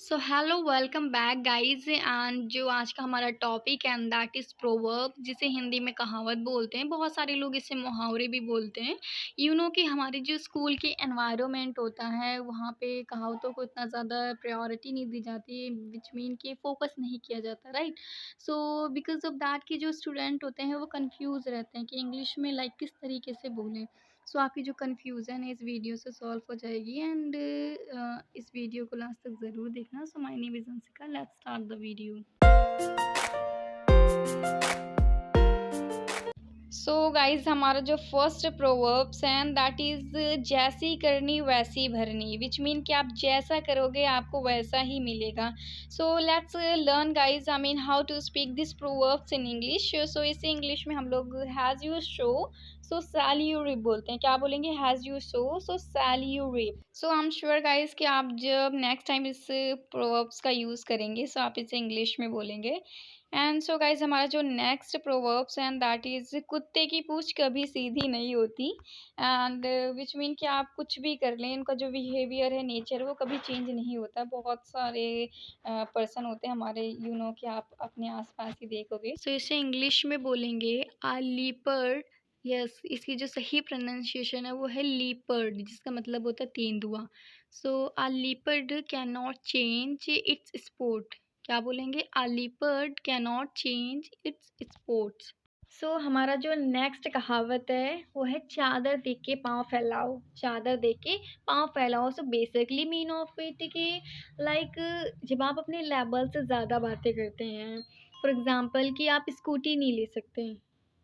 So hello welcome back guys and जो आज का हमारा टॉपिक है दैट इज़ प्रोवर्ब, जिसे हिंदी में कहावत बोलते हैं। बहुत सारे लोग इसे मुहावरे भी बोलते हैं। कि हमारे जो स्कूल की एनवायरनमेंट होता है वहाँ पे कहावतों को इतना ज़्यादा प्रायोरिटी नहीं दी जाती, विच मीन कि फोकस नहीं किया जाता, right. So because of that कि जो स्टूडेंट होते हैं वो कंफ्यूज रहते हैं कि इंग्लिश में लाइक किस तरीके से बोलें। सो आपकी जो कन्फ्यूज़न है इस वीडियो से सॉल्व हो जाएगी एंड इस वीडियो को लास्ट तक ज़रूर देखना। So my name is Anshika, let's start the video. So guys हमारा जो फर्स्ट प्रोवर्ब्स हैं दैट इज़ जैसी करनी वैसी भरनी, विच मीन कि आप जैसा करोगे आपको वैसा ही मिलेगा। So let's learn guys I mean how to speak this proverbs in English. सो इसे इंग्लिश में हम लोग has you show so cell you rib बोलते हैं। क्या बोलेंगे? Has you so cell you rib. So I am sure guys कि आप जब नेक्स्ट टाइम इस प्रोवर्ब्स का यूज़ करेंगे सो आप इसे इंग्लिश में बोलेंगे। एंड सो गाइज हमारा जो next proverbs and that is कुत्ते की पूँछ कभी सीधी नहीं होती। एंड विच मीन कि आप कुछ भी कर लें, इनका जो बिहेवियर है, नेचर, वो कभी चेंज नहीं होता। बहुत सारे पर्सन होते हैं हमारे कि आप अपने आसपास ही देखोगे। सो इसे इंग्लिश में बोलेंगे आ लीपर्ड। यस, इसकी जो सही प्रोनाउंसिएशन है वो है लीपर्ड, जिसका मतलब होता है तेंदुआ। So a leopard can not change its sport. क्या बोलेंगे? A leopard can not change its sports. So हमारा जो नेक्स्ट कहावत है वो है चादर देख के पाँव फैलाओ। चादर देख के पाँव फैलाओ। So basically mean of it कि लाइक जब आप अपने लेवल से ज़्यादा बातें करते हैं, फॉर एग्जांपल कि आप स्कूटी नहीं ले सकते,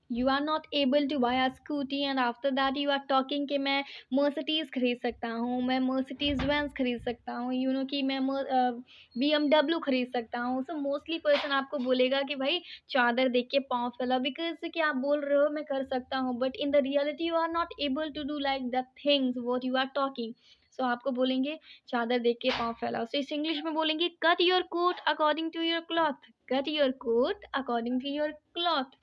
you are not able to buy a scooty and after that you are talking कि मैं मर्सिडीज़ खरीद सकता हूँ, मैं मर्सिडीज़ वेंस खरीद सकता हूँ, कि मैं BMW खरीद सकता हूँ। सो मोस्टली पर्सन आपको बोलेगा कि भाई चादर देख के पाँव फैला, बिकॉज कि आप बोल रहे हो मैं कर सकता हूँ, but in the reality you are not able to do like the things what you are talking. So आपको बोलेंगे चादर देख के पाँव फैलाओ। सो इस इंग्लिश में बोलेंगे cut your coat according to your cloth. Cut your coat according to your cloth.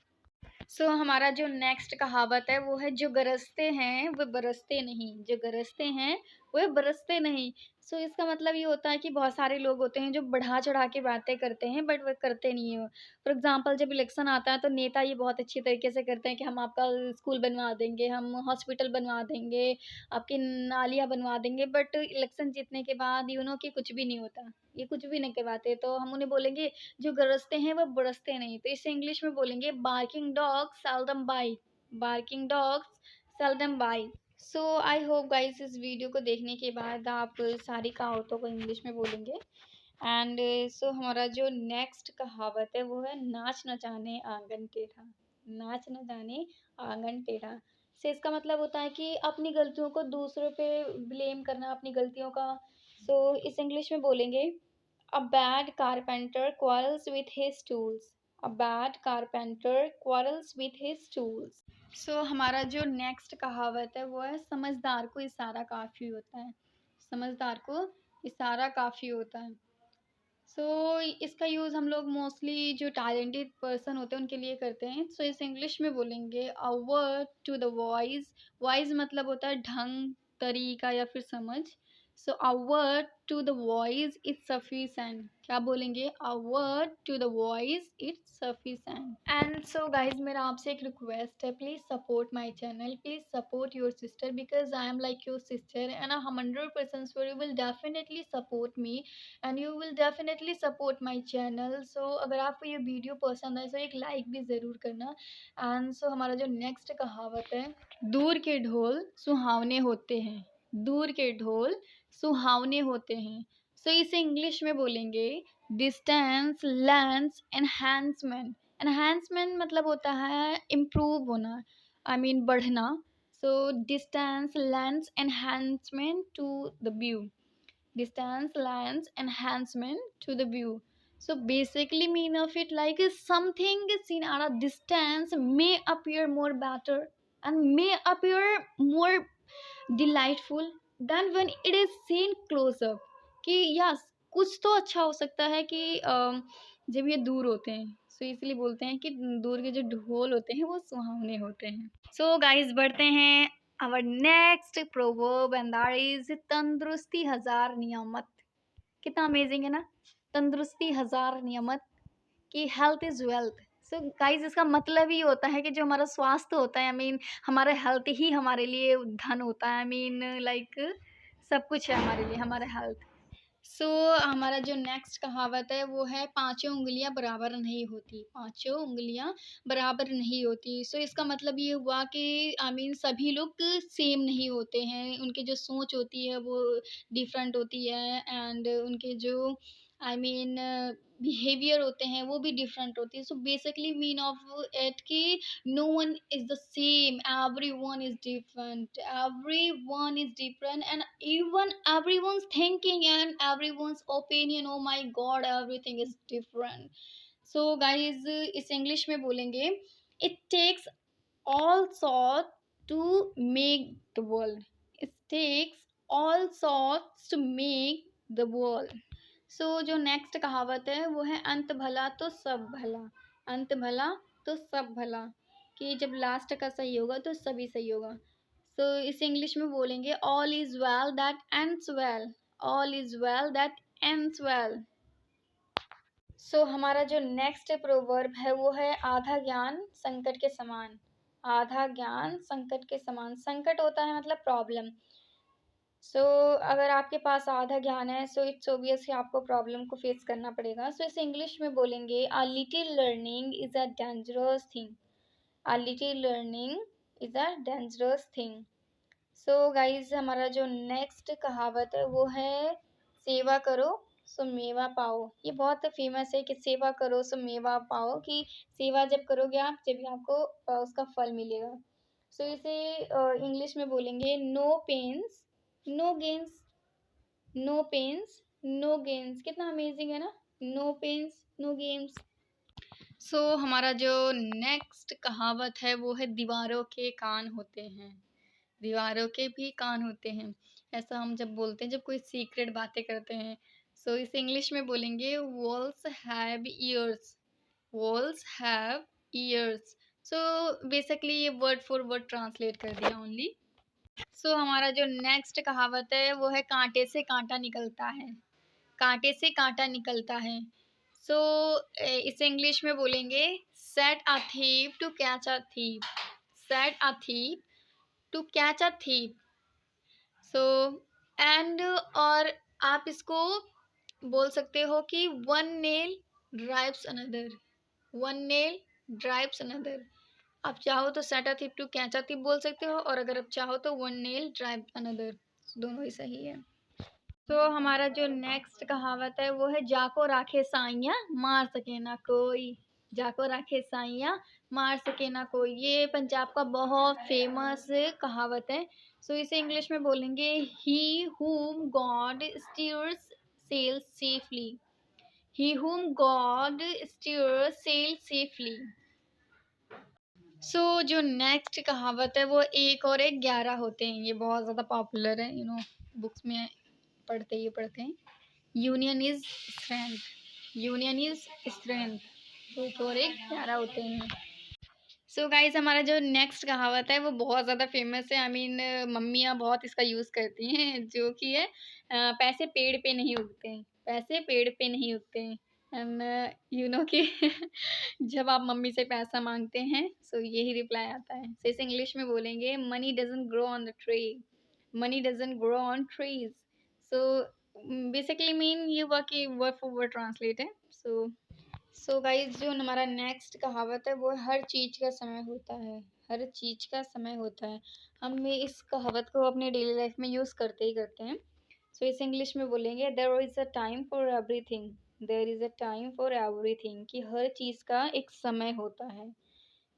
So हमारा जो नेक्स्ट कहावत है वो है जो गरजते हैं वो बरसते नहीं। जो गरजते हैं वो बरसते नहीं। सो इसका मतलब ये होता है कि बहुत सारे लोग होते हैं जो बढ़ा चढ़ा के बातें करते हैं बट वो करते नहीं हो। फॉर एग्जांपल जब इलेक्शन आता है तो नेता ये बहुत अच्छी तरीके से करते हैं कि हम आपका स्कूल बनवा देंगे, हम हॉस्पिटल बनवा देंगे, आपकी नालियाँ बनवा देंगे, बट इलेक्शन जीतने के बाद कि कुछ भी नहीं होता। ये कुछ भी नहीं करवाते, तो हम उन्हें बोलेंगे जो गरजते हैं वो बरसते नहीं। तो इसे इंग्लिश में बोलेंगे barking dogs seldom bite. Barking dogs seldom bite. So I hope guys इस वीडियो को देखने के बाद आप सारी कहावतों को इंग्लिश में बोलेंगे। एंड सो हमारा जो नेक्स्ट कहावत है वो है नाच न जाने आंगन टेढ़ा। नाच न जाने आंगन टेढ़ा से इसका मतलब होता है कि अपनी गलतियों को दूसरों पे ब्लेम करना, अपनी गलतियों का। सो इस इंग्लिश में बोलेंगे A bad carpenter quarrels with his tools. A bad carpenter quarrels with his tools. So हमारा जो नेक्स्ट कहावत है वो है समझदार को इशारा काफ़ी होता है। समझदार को इशारा काफ़ी होता है। इसका यूज़ हम लोग मोस्टली जो टैलेंटेड पर्सन होते हैं उनके लिए करते हैं। इस इंग्लिश में बोलेंगे a word to the voice. Voice मतलब होता है ढंग, तरीका या फिर समझ। A word to the voice it's sufficient. क्या बोलेंगे? A word to the voice it's sufficient. And so guys मेरा आपसे एक रिक्वेस्ट है, please support my channel, please support your sister, because I am like your sister and 100% sure you will definitely support me and you will definitely support my channel. सो अगर आपको ये video पसंद आए तो एक लाइक भी ज़रूर करना। एंड सो हमारा जो नेक्स्ट कहावत है दूर के ढोल सुहावने होते हैं। दूर के ढोल सुहावने होते हैं। इसे इंग्लिश में बोलेंगे डिस्टेंस लेंस एनहांसमेंट। एनहांसमेंट मतलब होता है इम्प्रूव होना, आई मीन बढ़ना। Distance lends enhancement to the view. Distance lends enhancement to the view. So basically mean of it like is something seen at a distance may appear more better and may appear more delightful than when it is seen close up. कि yes कुछ तो अच्छा हो सकता है कि जब ये दूर होते हैं। इसलिए बोलते हैं कि दूर के जो ढोल होते हैं वो सुहावने होते हैं। गाइस बढ़ते हैं our next proverb and that is तंदुरुस्ती हजार नियामत। कितना अमेजिंग है ना। तंदुरुस्ती हजार नियामत, कि health is wealth. So guys इसका मतलब ही होता है कि जो हमारा स्वास्थ्य होता है, आई मीन हमारा हेल्थ ही हमारे लिए धन होता है। आई मीन लाइक सब कुछ है हमारे लिए, हमारा हेल्थ। सो हमारा जो नेक्स्ट कहावत है वो है पांचों उंगलियां बराबर नहीं होती, पांचों उंगलियां बराबर नहीं होती। सो इसका मतलब ये हुआ कि आई मीन सभी लोग सेम नहीं होते हैं, उनकी जो सोच होती है वो डिफरेंट होती है, एंड उनके जो आई मीन बिहेवियर होते हैं वो भी डिफरेंट होती है। So basically mean of it कि no one is the same, every one is different, every one is different, and even everyone's thinking and everyone's opinion, oh my god, everything is different. So guys इस English में बोलेंगे, it takes all sorts to make the world, it takes all sorts to make the world. सो जो next कहावत है वो है अंत भला तो सब भला, अंत भला तो सब भला, कि जब लास्ट का सही होगा तो सभी सही होगा। सो इस इंग्लिश में बोलेंगे all is well that ends well, all is well that ends well. So हमारा जो नेक्स्ट प्रोवर्ब है वो है आधा ज्ञान संकट के समान, आधा ज्ञान संकट के समान। संकट होता है मतलब प्रॉब्लम। सो अगर आपके पास आधा ज्ञान है सो इट्स ओबियस कि आपको प्रॉब्लम को फेस करना पड़ेगा। सो इसे इंग्लिश में बोलेंगे a little learning is a dangerous thing, a little learning is a dangerous thing. So guys हमारा जो नेक्स्ट कहावत है वो है सेवा करो सो मेवा पाओ। ये बहुत फेमस है कि सेवा करो सो मेवा पाओ, कि सेवा जब करोगे आप जब आपको उसका फल मिलेगा। सो इसे इंग्लिश में बोलेंगे no pains no gains, no pains no gains. कितना अमेजिंग है ना, no pains no games. So हमारा जो नेक्स्ट कहावत है वो है दीवारों के कान होते हैं, दीवारों के भी कान होते हैं। ऐसा हम जब बोलते हैं जब कोई सीक्रेट बातें करते हैं। सो इसे इंग्लिश में बोलेंगे walls have years, walls have years. So basically ये वर्ड फॉर वर्ड ट्रांसलेट कर दिया ओनली। सो हमारा जो नेक्स्ट कहावत है वो है कांटे से कांटा निकलता है, कांटे से कांटा निकलता है। सो इसे इंग्लिश में बोलेंगे set a thief to catch a thief, set a thief to catch a thief. So and और आप इसको बोल सकते हो कि one nail drives another, one nail drives another. आप चाहो तो set a thief to catch a thief बोल सकते हो, और अगर आप चाहो तो वन नेल ड्राइव अनदर, दोनों ही सही है। तो हमारा जो नेक्स्ट कहावत है वो है जाको राखे साइयाँ मार सके ना कोई, जाको राखे साइयाँ मार सके ना कोई। ये पंजाब का बहुत फेमस कहावत है। सो इसे इंग्लिश में बोलेंगे ही whom God steers sails safely, he whom God steers sails safely। सो जो नेक्स्ट कहावत है वो एक और एक 11 होते हैं। ये बहुत ज़्यादा पॉपुलर है, बुक्स में पढ़ते हैं। Union is strength, union is strength. एक और एक 11 होते हैं। सो गाइस हमारा जो नेक्स्ट कहावत है वो बहुत ज़्यादा फेमस है। आई मीन मम्मियाँ बहुत इसका यूज़ करती हैं, जो कि है पैसे पेड़ पे नहीं उगते हैं, पैसे पेड़ पे नहीं उगते हैं। एंड कि जब आप मम्मी से पैसा मांगते हैं सो यही रिप्लाई आता है। सो इस इंग्लिश में बोलेंगे money doesn't grow on the tree, money doesn't grow on trees. So basically mean ये हुआ कि वर्ड फॉर वर्ड ट्रांसलेट है। सो गाइज जो हमारा नेक्स्ट कहावत है वो हर चीज़ का समय होता है, हर चीज़ का समय होता है। हम इस कहावत को अपने डेली लाइफ में यूज़ करते ही करते हैं। सो इस इंग्लिश में बोलेंगे there is a time for everything, there is a time for everything, कि हर चीज़ का एक समय होता है।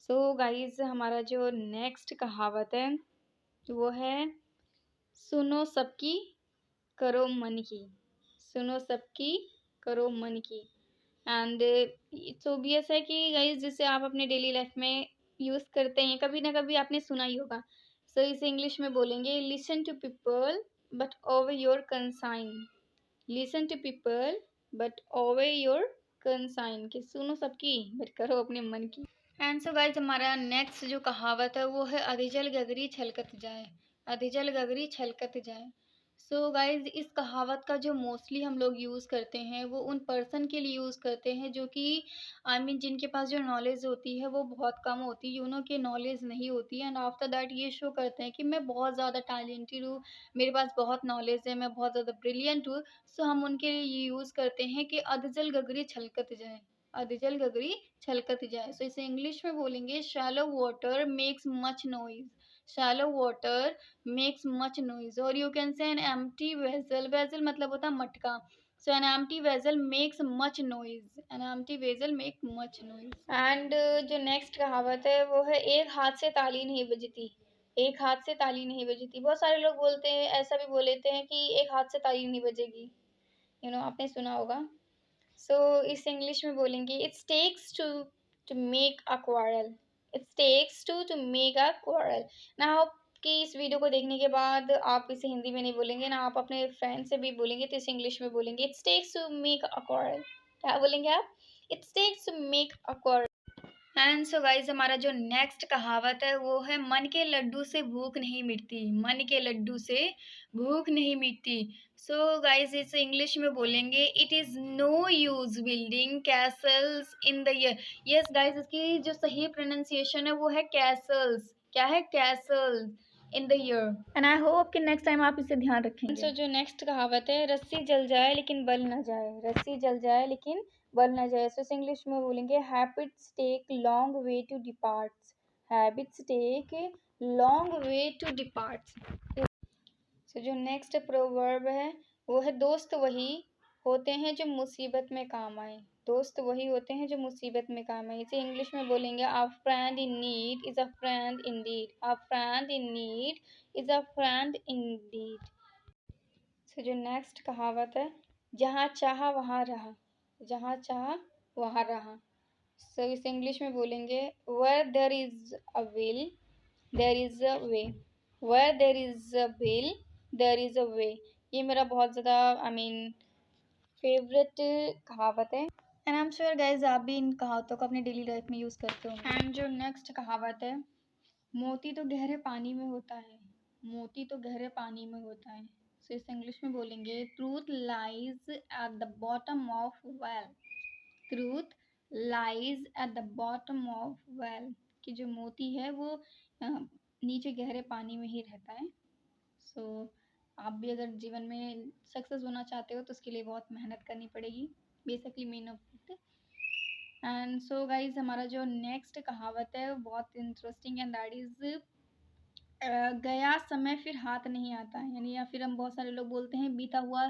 सो गाइज हमारा जो नेक्स्ट कहावत है वो है सुनो सबकी करो मन की, सुनो सबकी करो मन की। एंड इट्स ओबियस है कि गाइस जिसे आप अपने डेली लाइफ में यूज़ करते हैं, कभी ना कभी आपने सुना ही होगा। सो इसे इंग्लिश में बोलेंगे listen to people but over your conscience, listen to people but over your conscience, कि सुनो सबकी बट करो अपने मन की। एंड सो गाइस हमारा नेक्स्ट जो कहावत है वो है अधिजल गगरी छलकत जाए, अधिजल गगरी छलकत जाए। सो गाइज़, इस कहावत का जो मोस्टली हम लोग यूज़ करते हैं वो उन पर्सन के लिए यूज़ करते हैं जो कि जिनके पास जो नॉलेज होती है वो बहुत कम होती है, कि नॉलेज नहीं होती है, एंड आफ्टर दैट ये शो करते हैं कि मैं बहुत ज़्यादा टैलेंटेड हूँ, मेरे पास बहुत नॉलेज है, मैं बहुत ज़्यादा ब्रिलियंट हूँ। सो हम उनके लिए ये यूज़ करते हैं कि अधजल गगरी छलकत जाए, अधजल गगरी छलकत जाए। सो इसे इंग्लिश में बोलेंगे, shallow water makes much noise, shallow water makes much noise, और you can say an empty vessel, vessel मतलब होता है मटका। So an empty vessel makes much noise, an empty vessel make much noise. And जो next कहावत है वो है, एक हाथ से ताली नहीं बजती, एक हाथ से ताली नहीं बजती। बहुत सारे लोग बोलते हैं, ऐसा भी बोल लेते हैं कि एक हाथ से ताली नहीं बजेगी, आपने सुना होगा। सो इस इंग्लिश में बोलेंगे, it's takes two make a quarrel, it's takes two make a quarrel. ना आप कि इस वीडियो को देखने के बाद आप इसे हिंदी में नहीं बोलेंगे ना, आप अपने फ्रेंड से भी बोलेंगे तो इसे इंग्लिश में बोलेंगे, it's takes two make a quarrel. क्या बोलेंगे आप? It's takes two make a quarrel. And so guys, हमारा जो नेक्स्ट कहावत है वो है, मन के लड्डू से भूख नहीं मिटती, मन के लड्डू से भूख नहीं मिटती। सो गाइज, इस इंग्लिश में बोलेंगे, it is no use building castles in the air. Yes guys, इसकी जो सही प्रोनाउंसिएशन है वो है कैसल्स। क्या है? Castle's in the year. And I hope कि नेक्स्ट टाइम आप इसे ध्यान रखेंगे। सो जो नेक्स्ट कहावत है, रस्सी जल जाए लेकिन बल ना जाए, रस्सी जल जाए लेकिन बल ना जाए। सो इस इंग्लिश में बोलेंगे, habits take long way to depart, habits take long way to depart. So जो नेक्स्ट प्रोवर्ब है वो है, दोस्त वही होते हैं जो मुसीबत में काम आए, दोस्त वही होते हैं जो मुसीबत में काम आए। इसे इंग्लिश में बोलेंगे, a friend in need is a friend indeed, a friend in need is a friend indeed. So जो नेक्स्ट कहावत है, जहाँ चाहा वहाँ रहा, जहाँ चाहा वहाँ रहा। सो इस इंग्लिश में बोलेंगे, where there is a will there is a way, where there is a will there is a way. ये मेरा बहुत ज़्यादा फेवरेट कहावत है, and I am sure guys आप भी इन कहावतों को अपनी डेली लाइफ में यूज़ करते हो। एंड जो नेक्स्ट कहावत है, मोती तो गहरे पानी में होता है, मोती तो गहरे पानी में होता है। सो इस इंग्लिश में बोलेंगे, truth lies at the bottom of well, truth lies at the bottom of well, कि जो मोती है वो नीचे गहरे पानी में ही रहता है। सो आप भी अगर जीवन में सक्सेस होना चाहते हो तो उसके लिए बहुत मेहनत करनी पड़ेगी, basically main of it. And so guys, हमारा जो नेक्स्ट कहावत है वो बहुत इंटरेस्टिंग, एंड दैट इज, गया समय फिर हाथ नहीं आता है, या फिर हम बहुत सारे लोग बोलते हैं, बीता हुआ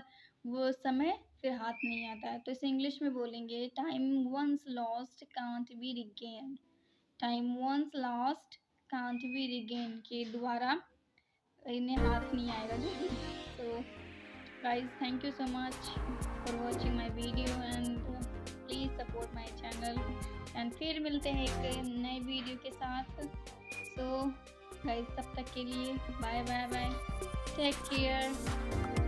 वो समय फिर हाथ नहीं आता है। तो इसे इंग्लिश में बोलेंगे, time once lost can't be regain, time once lost can't be regain, कि दोबारा इन्हें हाथ नहीं आएगा जल्दी। So guys, thank you so much for watching my video, and please support my channel, and फिर मिलते हैं एक नए वीडियो के साथ। सो गाइज, तब तक के लिए bye bye bye, take care.